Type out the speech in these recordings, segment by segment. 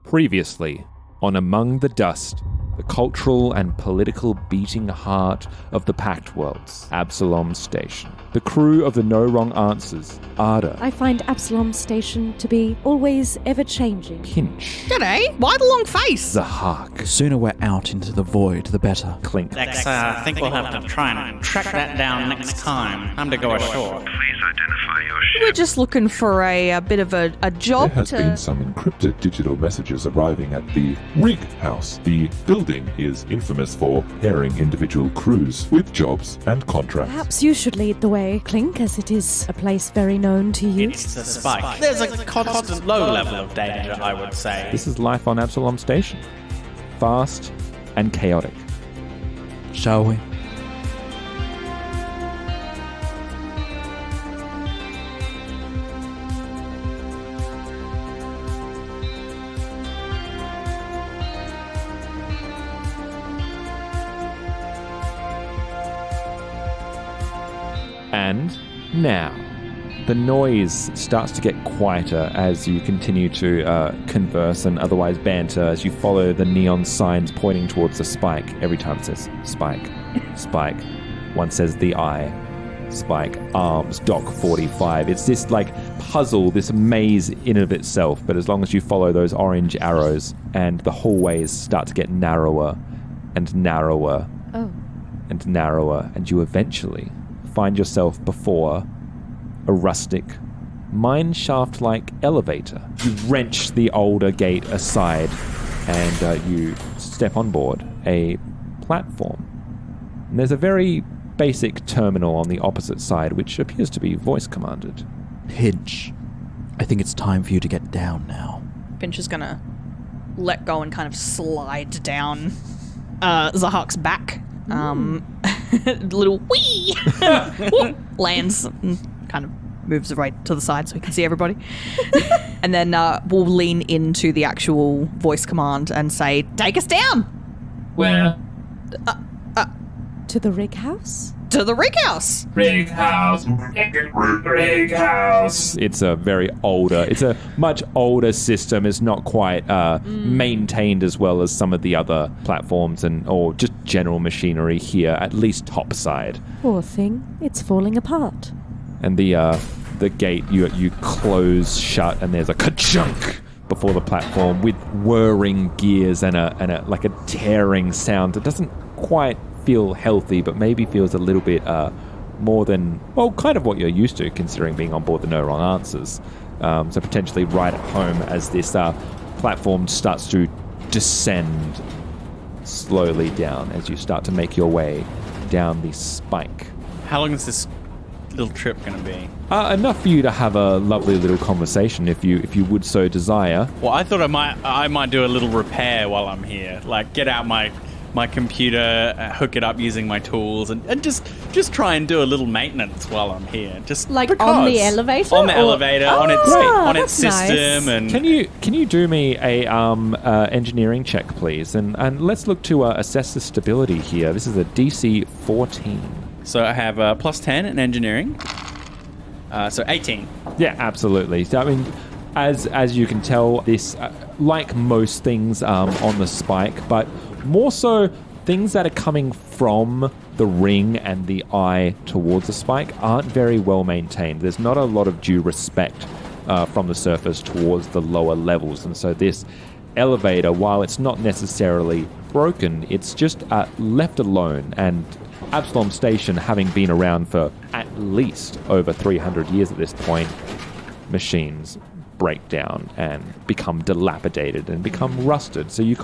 Previously, on Among the Dust, the cultural and political beating heart of the Pact Worlds, Absalom Station. The crew of the No Wrong Answers, Ada. I find Absalom Station to be always ever-changing. Pinch. G'day, why the long face? Zahak. The sooner we're out into the void, the better. Clink. Dex, I think we'll have to try and track that down next time. Time to go ashore. Please identify your ship. We're just looking for a bit of a job There has been some encrypted digital messages arriving at the Rig House. The building is infamous for pairing individual crews with jobs and contracts. Perhaps you should lead the way, Clink, as it is a place very known to you. It's the spike. There's a constant low level of danger, I would say. This is life on Absalom Station. Fast and chaotic. Shall we? And now, the noise starts to get quieter as you continue to converse and otherwise banter as you follow the neon signs pointing towards the spike. Every time it says spike, spike. One says the eye, spike, arms, dock 45. It's this like puzzle, this maze in and of itself, but as long as you follow those orange arrows and the hallways start to get narrower and narrower and narrower, and you eventually find yourself before a rustic mine shaft-like elevator. You wrench the older gate aside and you step on board a platform. And there's a very basic terminal on the opposite side which appears to be voice commanded. Pinch, I think it's time for you to get down now. Pinch is gonna let go and kind of slide down Zahak's back. Little wee lands and kind of moves right to the side so he can see everybody. And then we'll lean into the actual voice command and say, "Take us down." Where? To the Rig House? To the Rig House. Rig House. Rig House. It's a much older system. It's not quite maintained as well as some of the other platforms or just general machinery here, at least topside. Poor thing. It's falling apart. And the gate you close shut, and there's a ka-chunk before the platform with whirring gears and a like a tearing sound. It doesn't quite feel healthy, but maybe feels a little bit more than, well, kind of what you're used to, considering being on board the No Wrong Answers. So potentially right at home as this platform starts to descend slowly down as you start to make your way down the spike. How long is this little trip going to be? Enough for you to have a lovely little conversation if you would so desire. Well, I thought I might do a little repair while I'm here. Like, get out my computer, hook it up using my tools, and just try and do a little maintenance while I'm here. Just like because. on the elevator? On the elevator, on its system. Nice. And Can you do me a engineering check, please? And let's look to assess the stability here. This is a DC 14. So I have plus 10 in engineering. So 18. Yeah, absolutely. So, I mean, as you can tell, this, like most things on the spike, but more so things that are coming from the ring and the eye towards the spike aren't very well maintained. There's not a lot of due respect from the surface towards the lower levels. And so this elevator, while it's not necessarily broken, it's just left alone. And Absalom Station, having been around for at least over 300 years at this point, machines break down and become dilapidated and become rusted. So you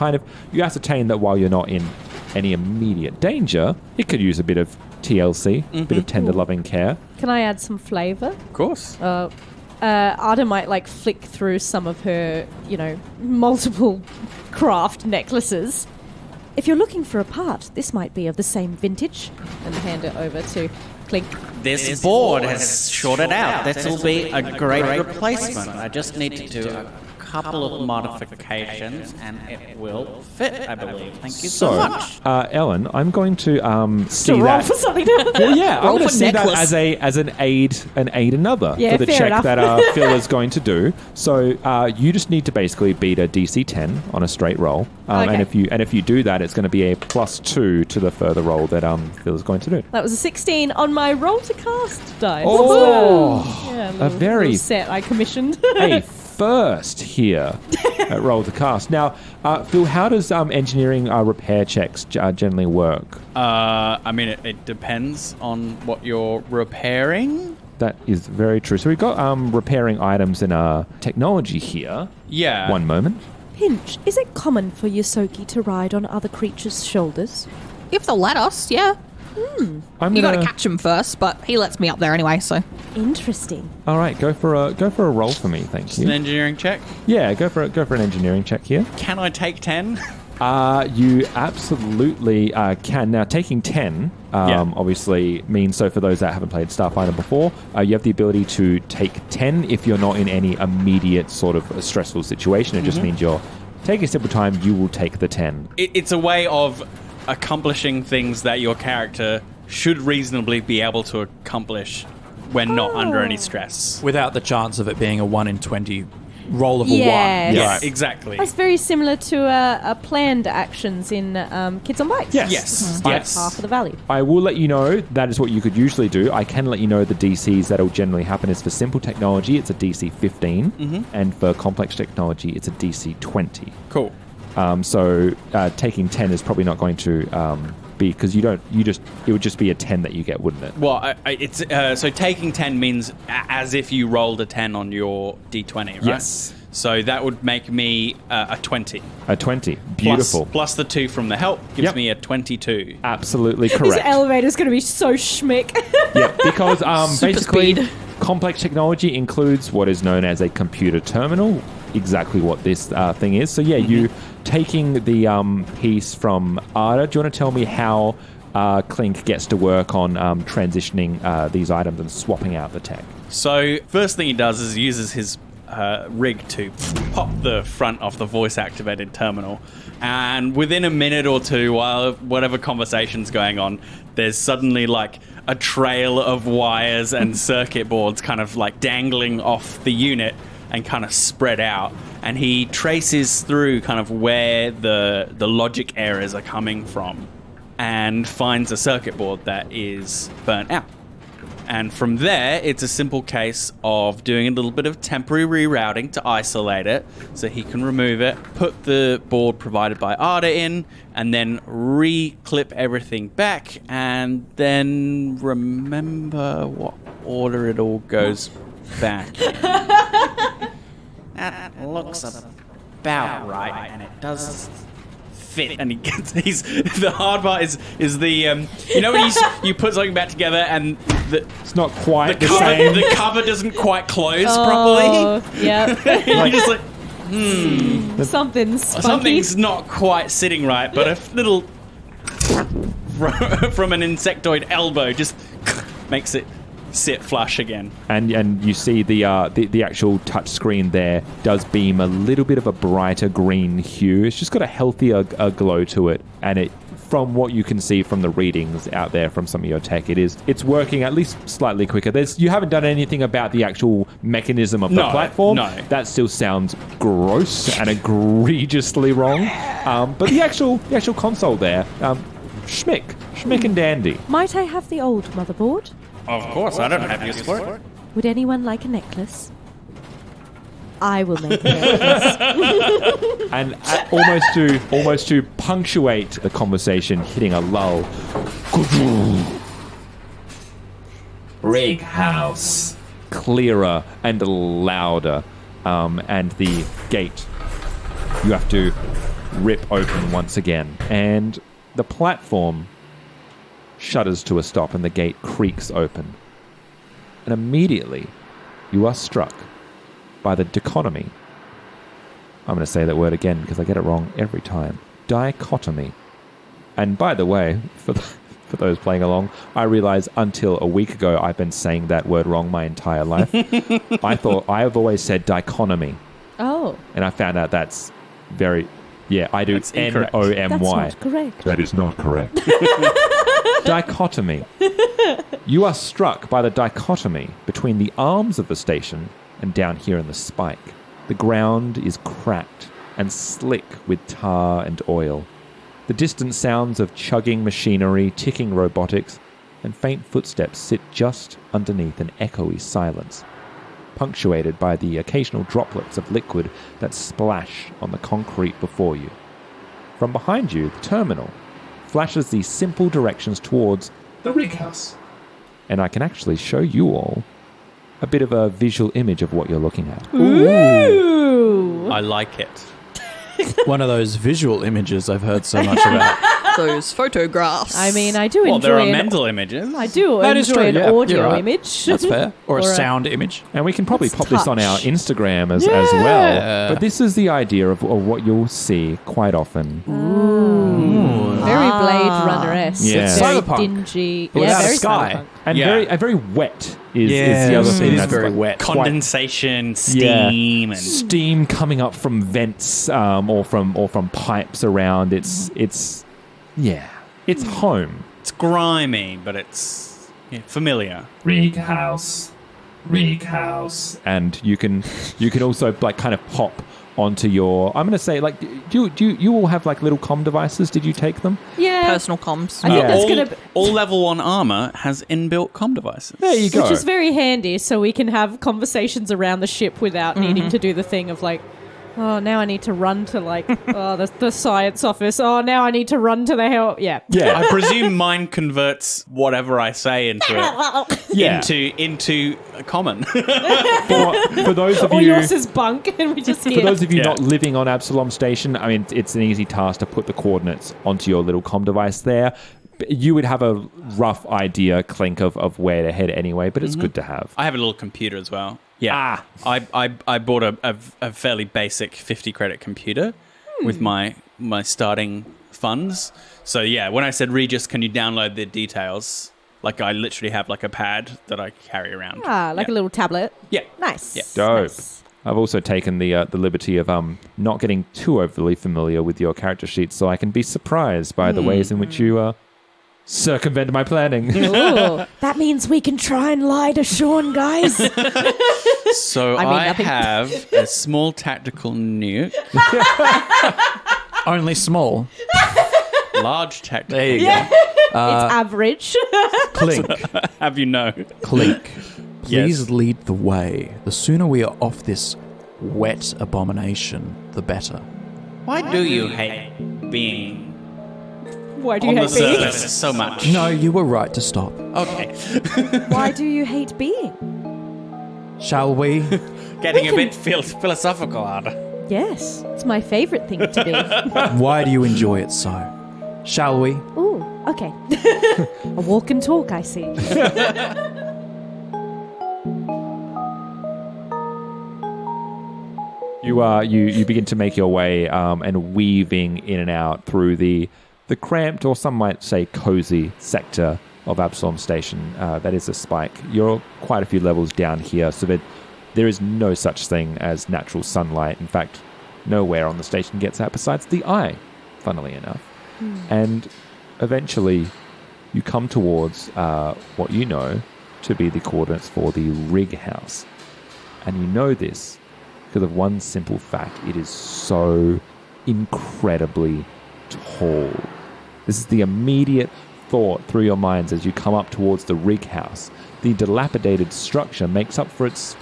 ascertain that while you're not in any immediate danger, it could use a bit of TLC, a bit of tender loving care. Can I add some flavour? Of course. Ada might flick through some of her, multiple craft necklaces. If you're looking for a part, this might be of the same vintage. And hand it over to Clink. This board has shorted out. This will be a great replacement. I just need to do a couple of modifications, and it will fit, I believe. Thank you so So, much. Ellen, I'm going to see To roll that. for something else. Well, yeah, I'm Roll going to for see necklace. that as an aid another Yeah, for the fair check enough. that Phil is going to do. So you just need to basically beat a DC 10 on a straight roll, Okay. and if you do that, it's going to be a +2 to the further roll that Phil is going to do. That was a 16 on my roll to cast dice. Oh, Yeah, a very little set I commissioned. a first here at Roll to Cast. Now, Phil, how does engineering repair checks generally work? I mean, it depends on what you're repairing. That is very true. So we've got repairing items in technology here. Yeah. One moment. Pinch, is it common for Yosoki to ride on other creatures' shoulders? If they'll let us, yeah. I'm You gonna. gotta catch him first, but he lets me up there anyway, so. Interesting. All right, go for a roll for me, thank Just an you. engineering check. Yeah, go for an engineering check here. Can I take 10? You absolutely can. Now, taking 10 Yeah. obviously means, so for those that haven't played Starfighter before, you have the ability to take 10 if you're not in any immediate sort of a stressful situation. It just means you're taking a simple time, you will take the 10. It's a way of accomplishing things that your character should reasonably be able to accomplish when not under any stress. Without the chance of it being a 1 in 20 roll of a Yes. 1. Right, exactly. That's very similar to planned actions in Kids on Bikes. Yes. Yes. Mhm. Yes. Half of the value. I will let you know that is what you could usually do. I can let you know the DCs that'll generally happen is for simple technology, it's a DC 15, and for complex technology, it's a DC 20. Cool. So taking 10 is probably not going to be, because it would just be a 10 that you get, wouldn't it? Well, it's so taking 10 means as if you rolled a 10 on your d20, right? Yes. So that would make me a 20. A 20. Beautiful. Plus the 2 from the help gives Yep. me a 22. Absolutely This correct. elevator's going to be so schmick. Yeah, because basically speed. complex technology includes what is known as a computer terminal, exactly what this thing is. So yeah, you taking the piece from Arda, do you want to tell me how Clink gets to work on transitioning these items and swapping out the tech? So first thing he does is he uses his rig to pop the front of the voice-activated terminal. And within a minute or two, while whatever conversation's going on, there's suddenly like a trail of wires and circuit boards kind of like dangling off the unit and kind of spread out. And he traces through kind of where the logic errors are coming from and finds a circuit board that is burnt out. And from there, it's a simple case of doing a little bit of temporary rerouting to isolate it so he can remove it, put the board provided by Arda in, and then re-clip everything back, and then remember what order it all goes back in. That looks about right, and it does fit. And he's the hard part is the you know when you put something back together and It's not quite the, cover, same. the cover doesn't quite close properly. Yeah. You're just like Something's spunky. something's not quite sitting right, but a little from an insectoid elbow just makes it sit flush again. And you see the actual touch screen there does beam a little bit of a brighter green hue. It's just got a healthier glow to it, and it, from what you can see from the readings out there from some of your tech, it's working at least slightly quicker. You haven't done anything about the actual mechanism of the No, platform. no. That still sounds gross and egregiously wrong. But the actual console there, schmick and dandy. Might I have the old motherboard? Of course, I don't have use for it. Would anyone like a necklace? I will make a necklace. And almost to punctuate the conversation, hitting a lull. Rig house. Clearer and louder, and the gate you have to rip open once again, and the platform shudders to a stop and the gate creaks open, and immediately you are struck by the dichotomy. I'm going to say that word again because I get it wrong every time. Dichotomy. And by the way, for those playing along, I realize until a week ago I've been saying that word wrong my entire life. I thought I have always said dichotomy. Oh. Oh, And I found out that's very... Yeah, I do. That's incorrect. that's N-O-M-Y. not correct. That is not correct. Dichotomy. You are struck by the dichotomy between the arms of the station and down here in the spike. The ground is cracked and slick with tar and oil. The distant sounds of chugging machinery, ticking robotics, and faint footsteps sit just underneath an echoey silence, punctuated by the occasional droplets of liquid that splash on the concrete before you. From behind you, the terminal flashes these simple directions towards The rig house. and I can actually show you all a bit of a visual image of what you're looking at. Ooh. I like it. One of those visual images I've heard so much about. Those photographs. I mean, I do Well, there enjoy are mental images. I do That is enjoy true, an yeah, you're audio right. image. That's fair. Or a Or a- sound image. And we can probably Let's pop this on our touch. Instagram as Yeah. well. But this is the idea of what you'll see quite often. Very Blade Runner-esque. Yeah. Very Cyberpunk. dingy. But yeah, without a very sky. cyberpunk. And Yeah. very wet is the other thing. it is that's very like wet. quite- Condensation, steam, and steam coming up from vents or from pipes around. It's home. it's grimy, but it's familiar. Rig house. Rig house. And you can also like kind of pop onto your. I'm going to say like do you all have like little comm devices? Did you take them? Yeah. personal comms. I think Yeah. that's all, going to... all level 1 armor has inbuilt comm devices. There you go. Which is very handy, so we can have conversations around the ship without needing to do the thing of like, oh, now I need to run to like, the science office. Oh, now I need to run to the help. Yeah. Yeah. I presume mine converts whatever I say into Yeah. into a common. for those of Or you. yours is bunk, and we just For hear. those of you Yeah. not living on Absalom Station, I mean, it's an easy task to put the coordinates onto your little comm device there. You would have a rough idea, Clink, of where to head anyway, but it's good to have. I have a little computer as well. Yeah. I bought a fairly basic 50 credit computer with my starting funds. So yeah, when I said Regis, can you download the details? Like I literally have like a pad that I carry around. like Yeah. a little tablet. Yeah. Nice. Yeah. Dope. Nice. I've also taken the liberty of not getting too overly familiar with your character sheet, so I can be surprised by the ways in which you circumvent my planning. Ooh, that means we can try and lie to Sean, guys. So I mean, I nothing. have a small tactical nuke, Only small. large tactical. There you it's average. go. Clink. Have you know? Clink. Please Yes. lead the way. The sooner we are off this wet abomination, the better. Why do you hate being Why do on you the hate being? surface so much? No, you were right to stop. Okay. Why do you hate being? Shall we? Getting a bit philosophical, Ada. Yes, it's my favourite thing to be. Why do you enjoy it so? Shall we? Ooh, okay. A walk and talk, I see. You begin to make your way and weaving in and out through the cramped, or some might say cozy, sector of Absalom Station. That is a spike. You're quite a few levels down here, so that there is no such thing as natural sunlight. In fact, nowhere on the station gets that besides the eye, funnily enough. And eventually you come towards what you know to be the coordinates for the rig house. And you know this because of one simple fact. It is so incredibly tall. This is the immediate thought through your minds as you come up towards the rig house. The dilapidated structure makes up for its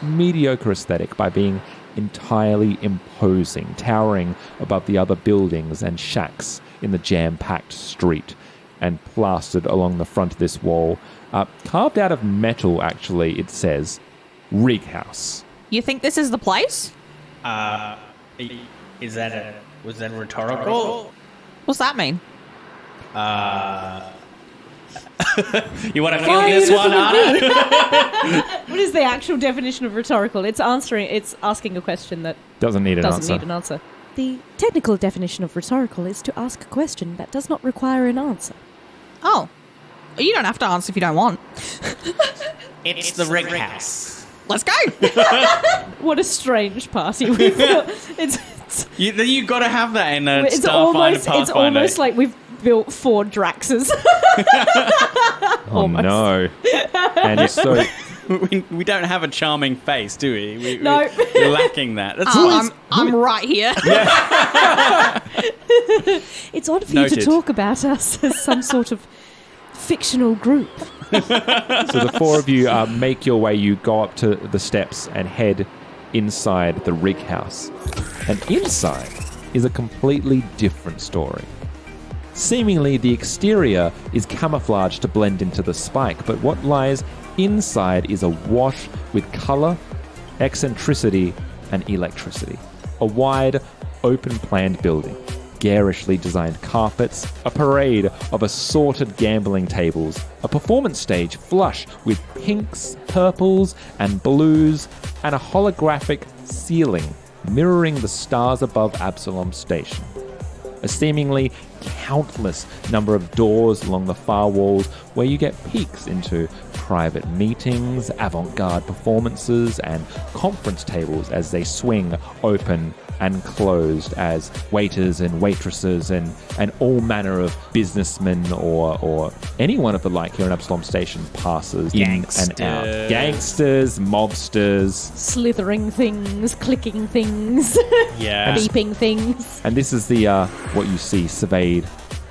mediocre aesthetic by being entirely imposing, towering above the other buildings and shacks in the jam-packed street, and plastered along the front of this wall, carved out of metal, actually, it says, rig house. You think this is the place? Was that rhetorical? What's that mean? You want to feel this one, Ada? What is the actual definition of rhetorical? It's asking a question that Doesn't need an doesn't answer. need an answer. The technical definition of rhetorical is to ask a question that does not require an answer. Oh. You don't have to answer if you don't want. It's the rig house. let's go. What a strange party we've built. You got to have that in a It's Starfinder Pathfinder. it's almost like we've built 4 Draxes. Oh no! And so we don't have a charming face, do we? No. We're lacking that. That's I'm right here. It's odd for you Noted. to talk about us as some sort of fictional group. So the 4 of you make your way. You go up to the steps and head inside the rig house. And inside is a completely different story. Seemingly, the exterior is camouflaged to blend into the spike, but what lies inside is awash with color, eccentricity, and electricity. A wide, open-planned building, garishly designed carpets, a parade of assorted gambling tables, a performance stage flush with pinks, purples, and blues, and a holographic ceiling mirroring the stars above Absalom Station. A seemingly countless number of doors along the far walls where you get peeks into private meetings, avant-garde performances, and conference tables as they swing open and closed as waiters and waitresses and all manner of businessmen or anyone of the like here in Absalom Station passes in and out. Gangsters, mobsters. Slithering things, clicking things, Yeah. beeping things. And this is the what you see surveyed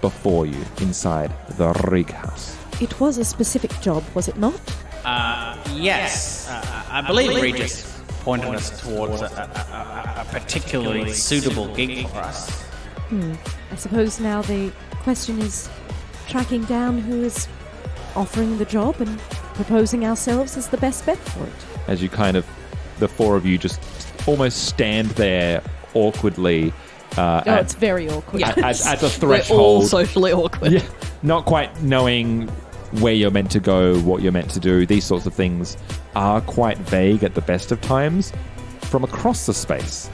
before you inside the rig house. It was a specific job, was it not? Yes. I believe Regis pointed us towards a particularly suitable gig for us. I suppose now the question is tracking down who is offering the job and proposing ourselves as the best bet for it. As you kind of, the 4 of you just almost stand there awkwardly. It's very awkward. Yeah. At the We're all threshold. socially awkward. Yeah, not quite knowing where you're meant to go, what you're meant to do. These sorts of things are quite vague at the best of times. From across the space,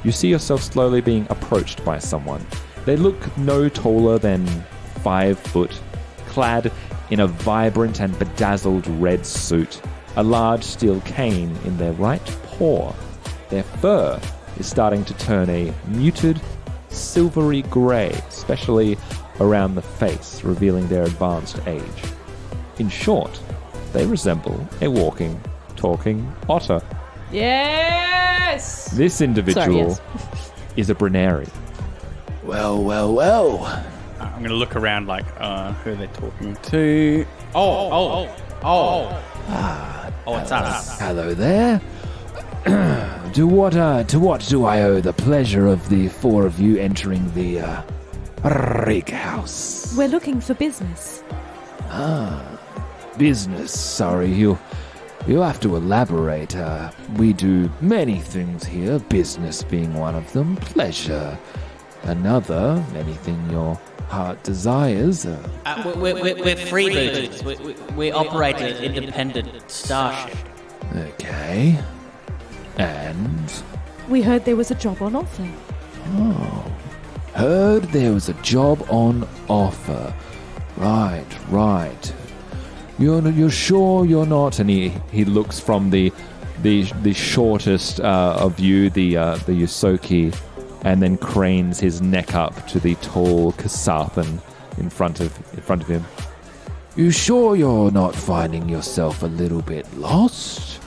you see yourself slowly being approached by someone. They look no taller than 5 foot, clad in a vibrant and bedazzled red suit, a large steel cane in their right paw. Their fur is starting to turn a muted, silvery grey, especially around the face, revealing their advanced age. In short, they resemble a walking, talking otter. Yes! This individual Sorry, yes. is a Brunari. Well. I'm going to look around like, who are they talking to? Oh, it's us. Hello there. To what do I owe the pleasure of the 4 of you entering the rig house? We're looking for business. Business. Sorry, you have to elaborate. We do many things here, business being one of them. Pleasure another. Anything your heart desires. We're freebooters. We operate an independent starship. Okay. And We heard there was a job on offer. heard there was a job on offer. Right. You're sure you're not? And he looks from the shortest of you, the Yosoki, and then cranes his neck up to the tall Kasathan in front of him. You sure you're not finding yourself a little bit lost?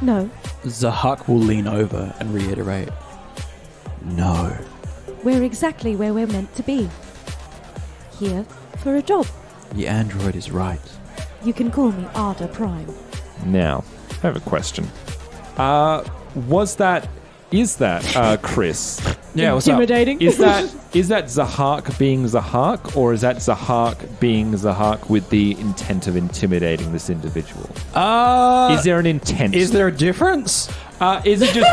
No. Zahak will lean over and reiterate, no. We're exactly where we're meant to be. Here for a job. The android is right. You can call me Arda Prime. Now, I have a question. Is that Chris? Yeah, what's up? Intimidating. Is that Zahak being Zahak, or is that Zahak being Zahak with the intent of intimidating this individual? Is there an intent? Is there a difference? Is it just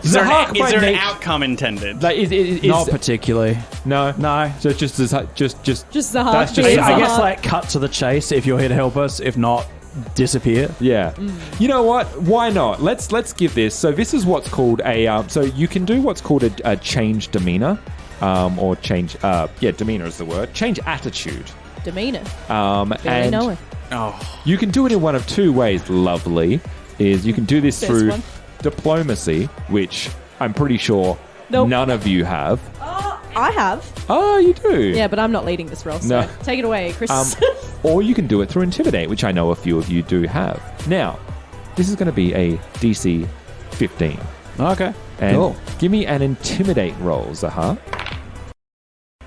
Is there Zahak by an nature? outcome intended? Like, is Not particularly. no. No. So it's just Zahak, just Just Zahak That's just being Zahak. I guess Zahak. like cut to the chase if you're here to help us. If not, disappear. yeah. You know what? Why not? Let's give this. So this is what's called a. So you can do what's called a change demeanor, or change. Demeanor is the word. Change attitude. Demeanor. And Barely know it. Oh, You can do it in one of two ways, lovely. Is you can do this Best through one. diplomacy, which I'm pretty sure Nope. none of you have. I have. Oh, you do? Yeah, but I'm not leading this role, so No. take it away, Chris. Or you can do it through intimidate, which I know a few of you do have. Now, this is going to be a DC 15. Okay. And Cool. give me an intimidate roll, Zaha.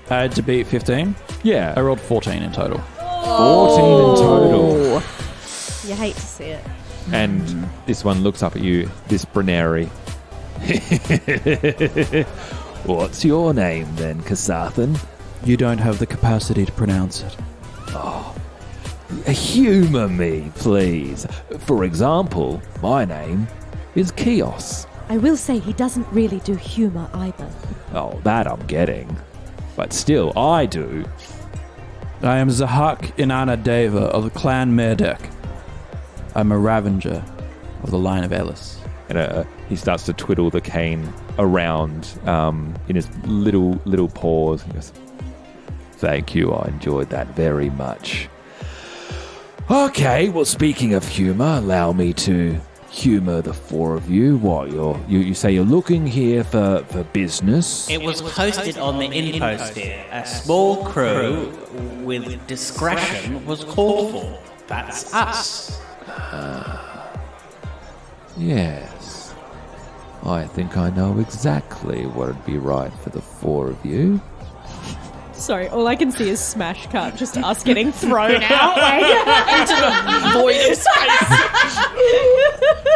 To beat 15, Yeah. I rolled 14 in total. 14 in total. You hate to see it. And this one looks up at you, this Bruneri. What's your name then, Kasathan? You don't have the capacity to pronounce it. Humour me, please. For example, my name is Kios. I will say he doesn't really do humour either. Oh, that I'm getting. But still, I do. I am Zahak Inanna Deva of the clan Merdek. I'm a Ravenger of the line of Ellis. And he starts to twiddle the cane around in his little paws. And goes, Thank you, I enjoyed that very much. Okay, well, speaking of humour, allow me to humour the four of you. What, you say you're looking here for business? It was posted on the infosphere. A small crew with discretion was called for. That's us. Yes. I think I know exactly what would be right for the four of you. Sorry, all I can see is smash cut, just us getting thrown out into the void of space.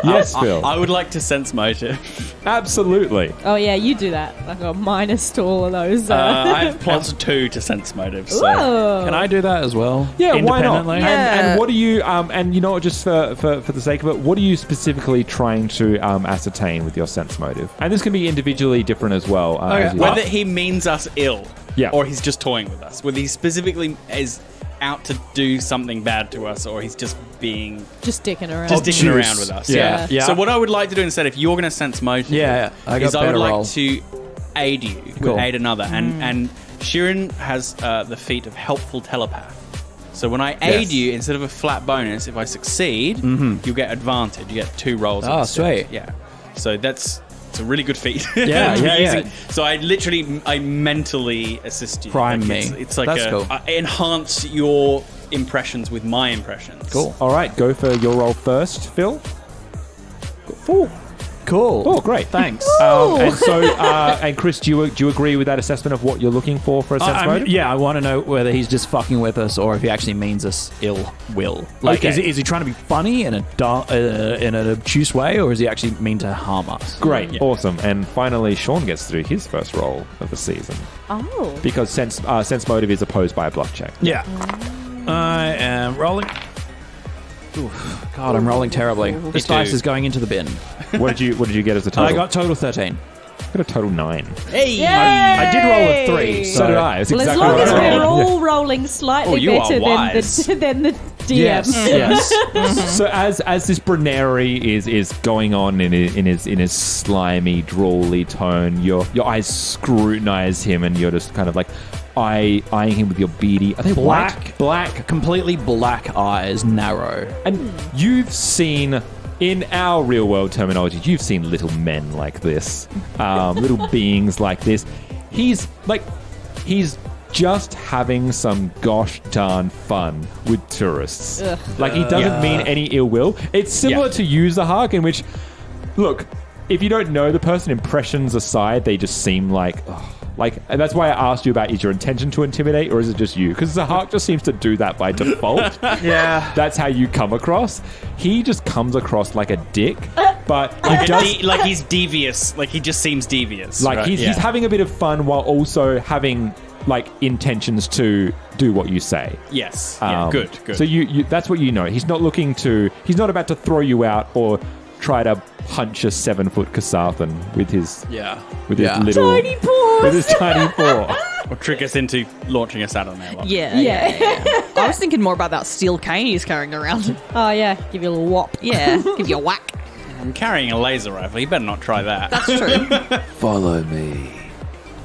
yes, Phil. I would like to sense motive. Absolutely. Oh yeah, you do that. I got minus to all of those. I have +2 to sense motive. So. Whoa. Can I do that as well? Yeah, why not? Independently? And what do you, and you know what, just for the sake of it, what are you specifically trying to ascertain with your sense motive? And this can be individually different as well. As you Whether like. he means us ill, Yeah. or he's just toying with us. Whether he specifically is out to do something bad to us, or he's just being just dicking around. just dicking around with us. Yeah. Yeah. So what I would like to do instead, if you're going to sense motive, Yeah, I got is I would better like roll. to aid you, Cool. aid another, and Shirin has the feat of helpful telepath. So when I aid Yes. you, instead of a flat bonus, if I succeed, you get advantage. You get 2 rolls. Oh, instead. sweet. Yeah. So it's a really good feat. Yeah, to be yeah, using. yeah. So I mentally assist you. Prime Like, me. It's like That's cool. I enhance your impressions with my impressions. Cool. All right, go for your roll first, Phil. Four. Cool. Oh, great. Thanks. And so, and Chris, do you agree with that assessment of what you're looking for a sense motive? Yeah, I want to know whether he's just fucking with us or if he actually means us ill will. Like, Okay. is he trying to be funny in in an obtuse way, or does he actually mean to harm us? Great, awesome. And finally, Sean gets to do his first roll of the season Oh. because sense motive is opposed by a bluff check. Yeah. I am rolling. Oof, God, I'm rolling terribly. This too. dice is going into the bin. What did you get as a total? I got total 13. I got a total 9. Yay! I did roll a 3. So did I. It's Well, as exactly long what as I we're rolled. all rolling slightly you are better wise. than the DM. Yes. So as this Bruneri is going on in his slimy, drawly tone, your eyes scrutinize him, and you're just kind of like eyeing him with your beady. Are they white? Black. Completely black eyes, narrow. And you've seen, in our real world terminology, you've seen little men like this, little beings like this. He's just having some gosh darn fun with tourists. Like, he doesn't mean any ill will. It's similar to you, Zahak, in which, look, if you don't know the person, impressions aside, they just seem like... and that's why I asked you about, is your intention to intimidate or is it just you? Because Zahak just seems to do that by default. Yeah. That's how you come across. He just comes across like a dick, but he does... Like he's devious. Like he just seems devious. Like right? he's having a bit of fun while also having like intentions to do what you say. Yes. Yeah, good. So you that's what you know. He's not about to throw you out or try to punch a 7-foot Kasathan with his little Tiny paws. with his tiny paw. Or trick us into launching us out on there. Yeah. I was thinking more about that steel cane he's carrying around. Oh yeah, give you a little whop. Yeah, give you a whack. I'm carrying a laser rifle. You better not try that. That's true. Follow me.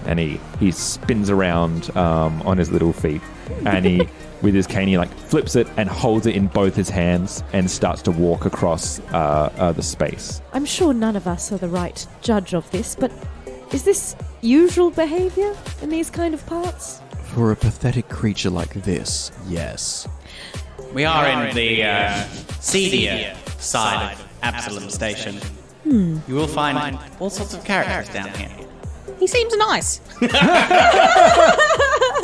And he spins around on his little feet, and he with his cane. He flips it and holds it in both his hands and starts to walk across the space. I'm sure none of us are the right judge of this, but is this usual behavior in these kind of parts? For a pathetic creature like this, yes. We are in the seedier side of Absalom Station. You will find all sorts of characters down here. He seems nice.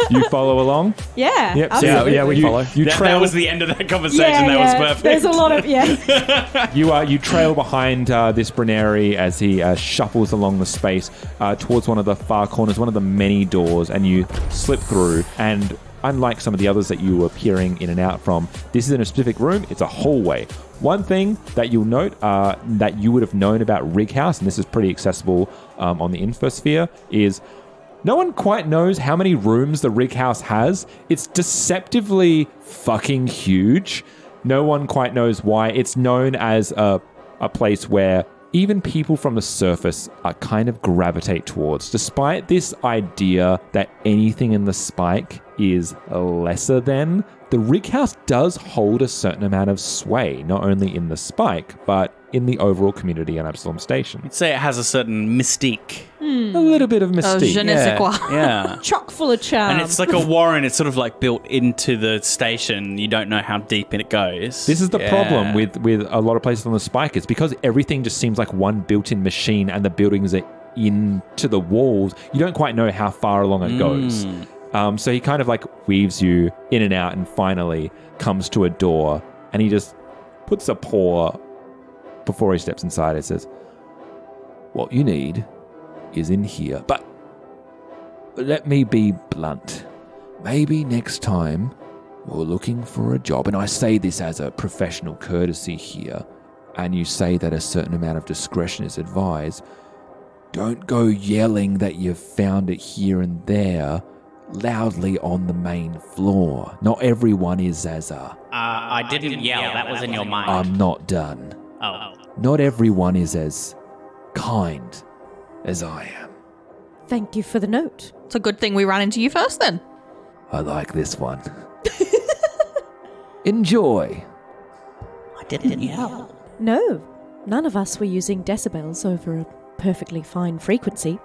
You follow along? Yeah. Yep. Absolutely. Yeah, we follow. You trail. That was the end of that conversation. That was perfect. There's a lot of You trail behind this Bruneri as he shuffles along the space towards one of the far corners, one of the many doors, and you slip through. And unlike some of the others that you were peering in and out from, this is in a specific room. It's a hallway. One thing that you'll note that you would have known about Rig House, and this is pretty accessible on the infosphere, is no one quite knows how many rooms the Rig House has. It's deceptively fucking huge. No one quite knows why. It's known as a place where even people from the surface kind of gravitate towards, despite this idea that anything in the spike is lesser than. The Rig House does hold a certain amount of sway, not only in the spike, but in the overall community on Absalom Station. I'd say it has a certain mystique. A little bit of mystique. Je ne sais quoi. Yeah. chock full of charm. And it's like a warren. It's sort of built into the station. You don't know how deep it goes. This is the problem with a lot of places on the spike. It's because everything just seems like one built-in machine and the buildings are into the walls. You don't quite know how far along it goes. So he kind of weaves you in and out and finally comes to a door and he just puts a paw before he steps inside. It says, "What you need is in here. But let me be blunt. Maybe next time you're looking for a job," and I say this as a professional courtesy here, and you say that a certain amount of discretion is advised, don't go yelling that you've found it here and there loudly on the main floor. Not everyone is as I didn't yell. That was in your mind. I'm not done. Oh. Not everyone is as kind as I am. Thank you for the note. It's a good thing we ran into you first then. I like this one. Enjoy. I didn't yell. No, none of us were using decibels over a perfectly fine frequency.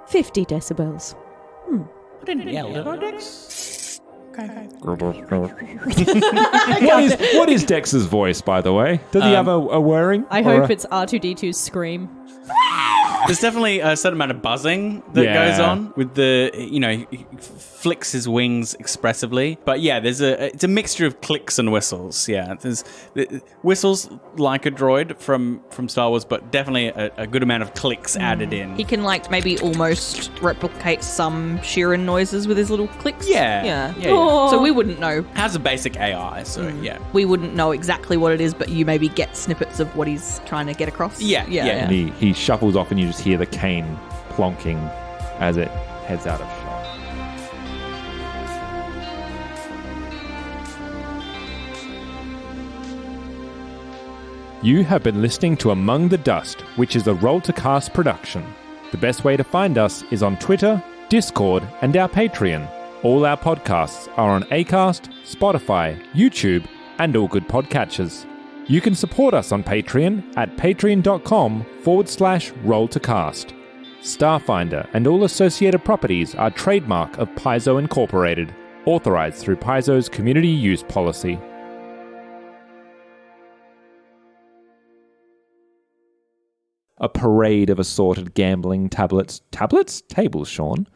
50 decibels. I didn't yell, did I, Dex? Okay. What is Dex's voice, by the way? Does he have a whirring? I hope it's R2D2's scream. There's definitely a certain amount of buzzing that goes on with the, he flicks his wings expressively. But yeah, it's a mixture of clicks and whistles. Yeah, there's whistles like a droid from Star Wars, but definitely a good amount of clicks added in. He can maybe almost replicate some Sheeran noises with his little clicks. Yeah. So we wouldn't know. Has a basic AI, so yeah. We wouldn't know exactly what it is, but you maybe get snippets of what he's trying to get across. Yeah. And he shuffles off and you just hear the cane plonking as it heads out of shot. You have been listening to Among the Dust, which is a Roll to Cast production. The best way to find us is on Twitter, Discord, and our Patreon. All our podcasts are on Acast, Spotify, YouTube, and all good podcatchers. You can support us on Patreon at patreon.com/roll-to-cast. Starfinder and all associated properties are trademark of Paizo Incorporated, authorized through Paizo's community use policy. A parade of assorted gambling tables, Sean,